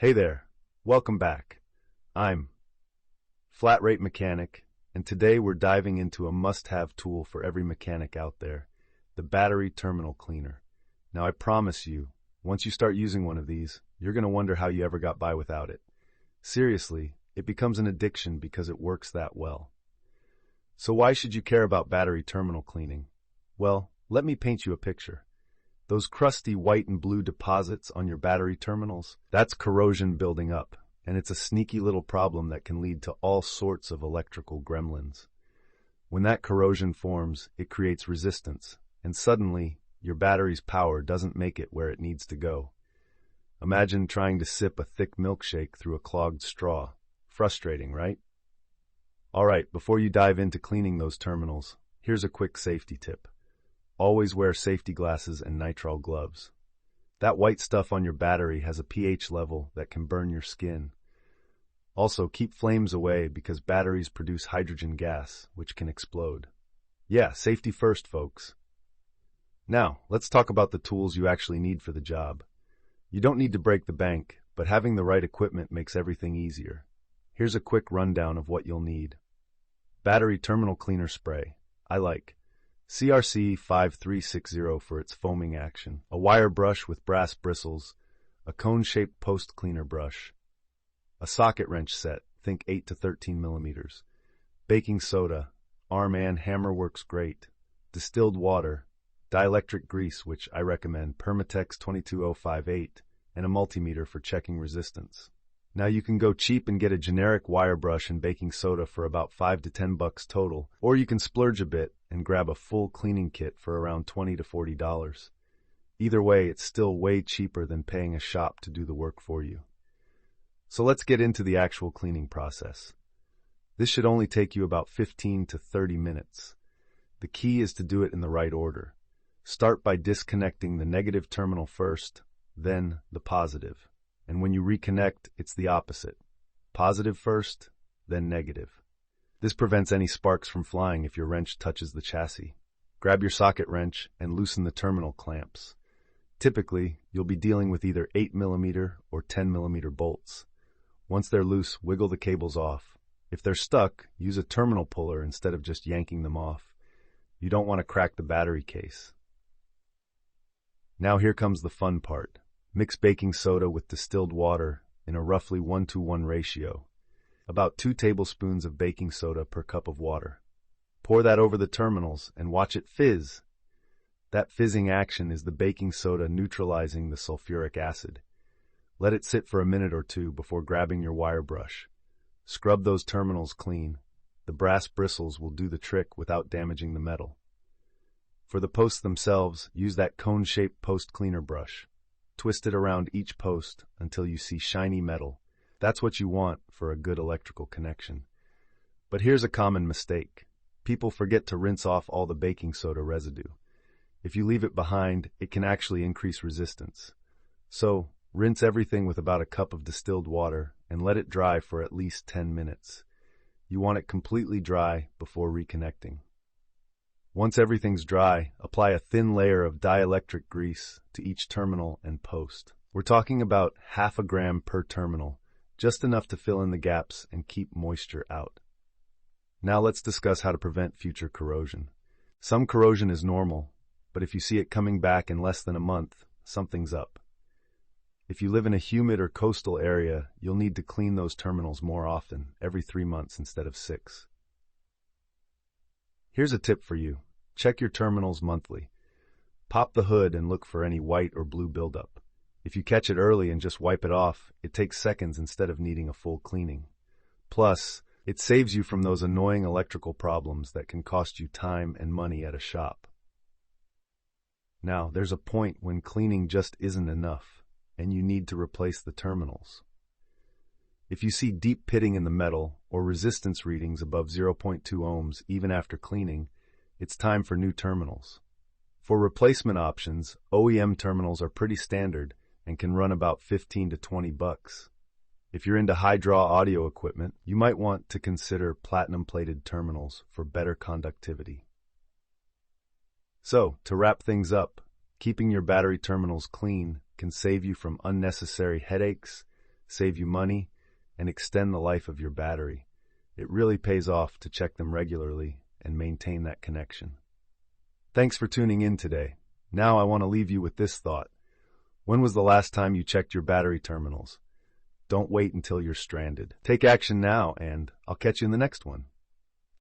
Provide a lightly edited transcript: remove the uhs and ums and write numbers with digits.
Hey there, welcome back. I'm Flat Rate Mechanic, and today we're diving into a must-have tool for every mechanic out there, the battery terminal cleaner. Now I promise you, once you start using one of these, you're going to wonder how you ever got by without it. Seriously, it becomes an addiction because it works that well. So why should you care about battery terminal cleaning? Well, let me paint you a picture. Those crusty white and blue deposits on your battery terminals, that's corrosion building up, and it's a sneaky little problem that can lead to all sorts of electrical gremlins. When that corrosion forms, it creates resistance, and suddenly, your battery's power doesn't make it where it needs to go. Imagine trying to sip a thick milkshake through a clogged straw. Frustrating, right? All right, before you dive into cleaning those terminals, here's a quick safety tip. Always wear safety glasses and nitrile gloves. That white stuff on your battery has a pH level that can burn your skin. Also, keep flames away because batteries produce hydrogen gas, which can explode. Yeah, safety first, folks. Now, let's talk about the tools you actually need for the job. You don't need to break the bank, but having the right equipment makes everything easier. Here's a quick rundown of what you'll need. Battery terminal cleaner spray. I like CRC 5360 for its foaming action, a wire brush with brass bristles, a cone-shaped post cleaner brush, a socket wrench set, think 8 to 13 millimeters, baking soda, arm and hammer works great, distilled water, dielectric grease, which I recommend, Permatex 22058, and a multimeter for checking resistance. Now you can go cheap and get a generic wire brush and baking soda for about $5 to $10 total, or you can splurge a bit and grab a full cleaning kit for around $20 to $40. Either way, it's still way cheaper than paying a shop to do the work for you. So let's get into the actual cleaning process. This should only take you about 15 to 30 minutes. The key is to do it in the right order. Start by disconnecting the negative terminal first, then the positive. And when you reconnect, it's the opposite. Positive first, then negative. This prevents any sparks from flying if your wrench touches the chassis. Grab your socket wrench and loosen the terminal clamps. Typically, you'll be dealing with either 8mm or 10mm bolts. Once they're loose, wiggle the cables off. If they're stuck, use a terminal puller instead of just yanking them off. You don't want to crack the battery case. Now here comes the fun part. Mix baking soda with distilled water in a roughly 1-to-1 ratio. About 2 tablespoons of baking soda per cup of water. Pour that over the terminals and watch it fizz. That fizzing action is the baking soda neutralizing the sulfuric acid. Let it sit for a minute or two before grabbing your wire brush. Scrub those terminals clean. The brass bristles will do the trick without damaging the metal. For the posts themselves, use that cone-shaped post cleaner brush. Twist it around each post until you see shiny metal. That's what you want for a good electrical connection. But here's a common mistake. People forget to rinse off all the baking soda residue. If you leave it behind, it can actually increase resistance. So, rinse everything with about a cup of distilled water and let it dry for at least 10 minutes. You want it completely dry before reconnecting. Once everything's dry, apply a thin layer of dielectric grease to each terminal and post. We're talking about 0.5 gram per terminal, just enough to fill in the gaps and keep moisture out. Now let's discuss how to prevent future corrosion. Some corrosion is normal, but if you see it coming back in less than a month, something's up. If you live in a humid or coastal area, you'll need to clean those terminals more often, every 3 months instead of 6. Here's a tip for you. Check your terminals monthly. Pop the hood and look for any white or blue buildup. If you catch it early and just wipe it off, it takes seconds instead of needing a full cleaning. Plus, it saves you from those annoying electrical problems that can cost you time and money at a shop. Now, there's a point when cleaning just isn't enough, and you need to replace the terminals. If you see deep pitting in the metal or resistance readings above 0.2 ohms even after cleaning, it's time for new terminals. For replacement options, OEM terminals are pretty standard and can run about $15 to $20. If you're into high-draw audio equipment, you might want to consider platinum-plated terminals for better conductivity. So, to wrap things up, keeping your battery terminals clean can save you from unnecessary headaches, save you money, and extend the life of your battery. It really pays off to check them regularly and maintain that connection. Thanks for tuning in today. Now I want to leave you with this thought. When was the last time you checked your battery terminals? Don't wait until you're stranded. Take action now, and I'll catch you in the next one.